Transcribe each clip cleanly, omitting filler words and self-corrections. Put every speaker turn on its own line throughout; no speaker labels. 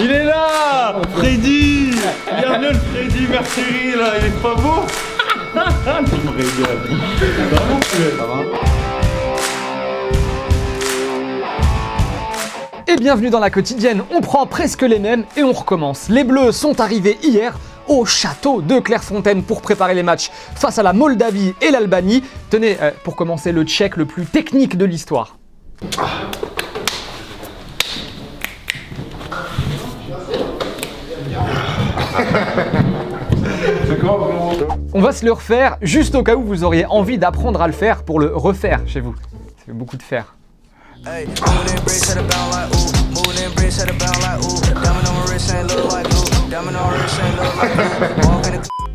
Il est là, Freddy. Bienvenue le Freddy Mercury là, il est pas beau. Tu me régales. Ça va mon Fred? Ça va?
Et bienvenue dans la quotidienne, on prend presque les mêmes et on recommence. Les Bleus sont arrivés hier au château de Clairefontaine pour préparer les matchs face à la Moldavie et l'Albanie. Tenez, pour commencer, le Tchèque le plus technique de l'histoire. On va se le refaire juste au cas où vous auriez envie d'apprendre à le faire pour le refaire chez vous. Ça fait beaucoup de faire.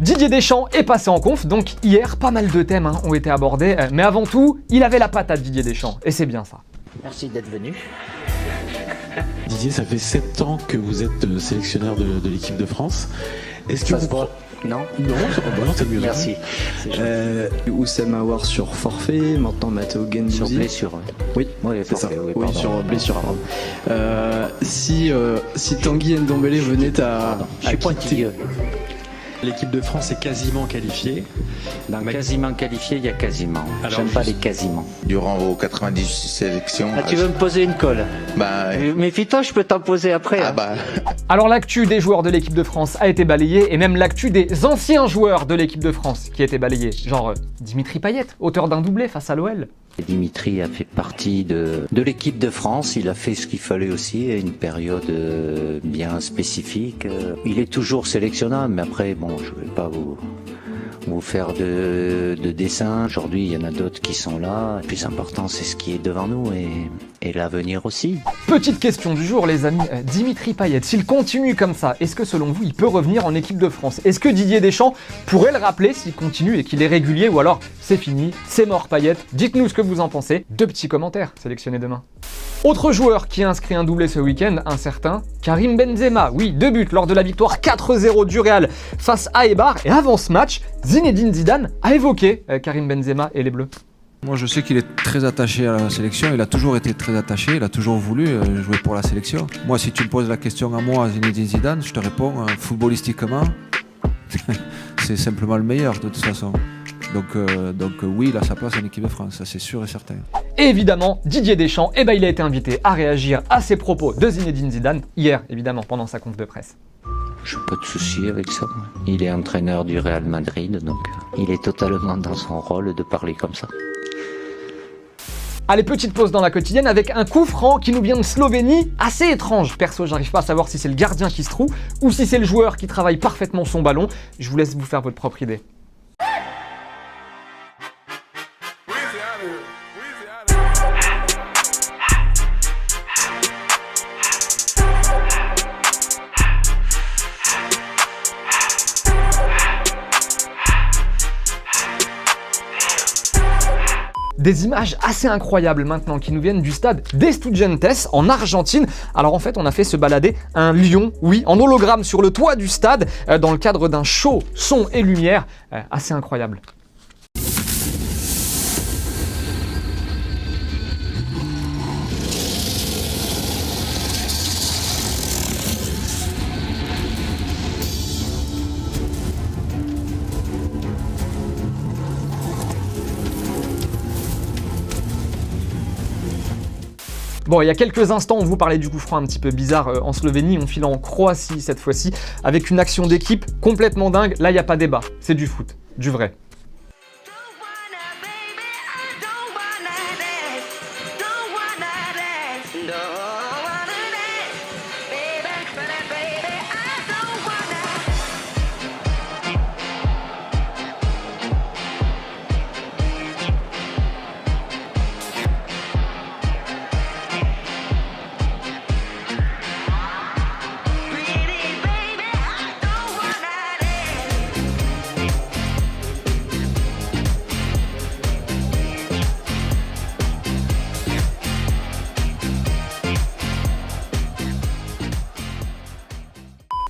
Didier Deschamps est passé en conf, donc hier pas mal de thèmes ont été abordés, mais avant tout, il avait la patate Didier Deschamps, et c'est bien ça.
Merci d'être venu.
Didier, ça fait 7 ans que vous êtes sélectionneur de l'équipe de France. Est-ce que
Ça
vous...
se voit? Non.
Non, c'est mieux.
Merci.
Oussama Aouar sur forfait, maintenant Matteo Guendouzi.
Sur blessure.
Oui,
Oui,
c'est ça.
forfait, oui,
Oui,
pardon.
sur blessure. Pardon. Si Tanguy Ndombele venait à
Je suis
quitter
pointilleux.
L'équipe de France est quasiment qualifiée.
Dans
Mais-
quasiment qualifié, il y a quasiment.
Alors,
J'aime pas
juste-
les quasiment.
Durant vos 90 sélections.
Ah, tu veux me poser une colle?
Bah,
Méfie-toi, je peux t'en poser après.
ah
hein.
bah,
Alors l'actu des joueurs de l'équipe de France a été balayée, et même l'actu des anciens joueurs de l'équipe de France qui a été balayée. Genre Dimitri Payet, auteur d'un doublé face à l'OL.
Dimitri a fait partie de l'équipe de France. Il a fait ce qu'il fallait aussi à une période bien spécifique. Il est toujours sélectionnable, mais après, bon, je vais pas vous faire de dessin. Aujourd'hui, il y en a d'autres qui sont là. Le plus important, c'est ce qui est devant nous et l'avenir aussi.
Petite question du jour les amis, Dimitri Payet, s'il continue comme ça, est-ce que selon vous il peut revenir en équipe de France? Est-ce que Didier Deschamps pourrait le rappeler s'il continue et qu'il est régulier, ou alors c'est fini, c'est mort Payet? Dites-nous ce que vous en pensez, 2 petits commentaires sélectionnés demain. Autre joueur qui a inscrit un doublé ce week-end, un certain Karim Benzema. Oui, 2 buts lors de la victoire 4-0 du Real face à Eibar. Et avant ce match, Zinedine Zidane a évoqué Karim Benzema et les Bleus.
Moi je sais qu'il est très attaché à la sélection, il a toujours été très attaché, il a toujours voulu jouer pour la sélection. Moi si tu me poses la question à moi, Zinedine Zidane, je te réponds footballistiquement, c'est simplement le meilleur de toute façon. Donc oui, il a sa place en équipe de France, ça c'est sûr et certain.
Et évidemment, Didier Deschamps, il a été invité à réagir à ces propos de Zinedine Zidane, hier évidemment pendant sa conf de presse.
Je n'ai pas de souci avec ça. Il est entraîneur du Real Madrid, donc il est totalement dans son rôle de parler comme ça.
Allez, petite pause dans la quotidienne avec un coup franc qui nous vient de Slovénie, assez étrange. Perso, j'arrive pas à savoir si c'est le gardien qui se trouve ou si c'est le joueur qui travaille parfaitement son ballon. Je vous laisse vous faire votre propre idée. Des images assez incroyables maintenant qui nous viennent du stade d'Estudiantes en Argentine. Alors en fait on a fait se balader un lion, oui, en hologramme sur le toit du stade dans le cadre d'un show son et lumière assez incroyable. Bon, il y a quelques instants, on vous parlait du coup franc un petit peu bizarre en Slovénie, on file en Croatie cette fois-ci, avec une action d'équipe complètement dingue. Là, il n'y a pas débat, c'est du foot, du vrai.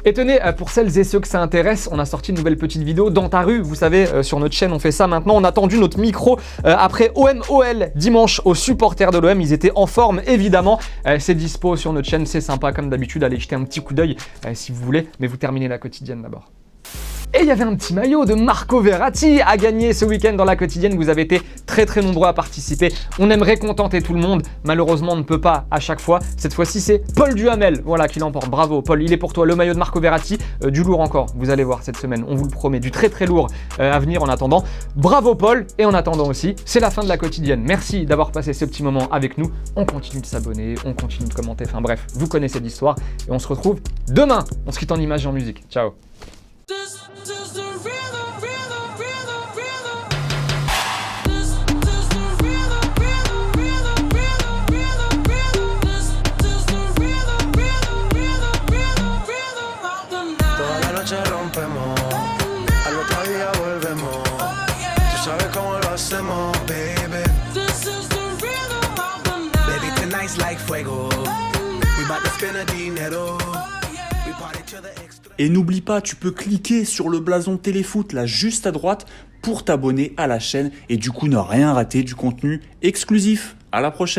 Et tenez, pour celles et ceux que ça intéresse, on a sorti une nouvelle petite vidéo dans ta rue. Vous savez, sur notre chaîne, on fait ça maintenant. On a tendu notre micro après OM-OL dimanche aux supporters de l'OM. Ils étaient en forme, évidemment. C'est dispo sur notre chaîne, c'est sympa comme d'habitude. Allez jeter un petit coup d'œil si vous voulez. Mais vous terminez la quotidienne d'abord. Et il y avait un petit maillot de Marco Verratti à gagner ce week-end dans la quotidienne. Vous avez été très nombreux à participer. On aimerait contenter tout le monde. Malheureusement, on ne peut pas à chaque fois. Cette fois-ci, c'est Paul Duhamel voilà, qui l'emporte. Bravo Paul, il est pour toi. Le maillot de Marco Verratti, du lourd encore. Vous allez voir cette semaine, on vous le promet. Du très lourd à venir en attendant. Bravo Paul. Et en attendant aussi, c'est la fin de la quotidienne. Merci d'avoir passé ce petit moment avec nous. On continue de s'abonner, on continue de commenter. Enfin bref, vous connaissez l'histoire. Et on se retrouve demain. On se quitte en images et en musique. Ciao.
Et n'oublie pas, tu peux cliquer sur le blason Téléfoot là juste à droite pour t'abonner à la chaîne et du coup ne rien rater du contenu exclusif. À la prochaine.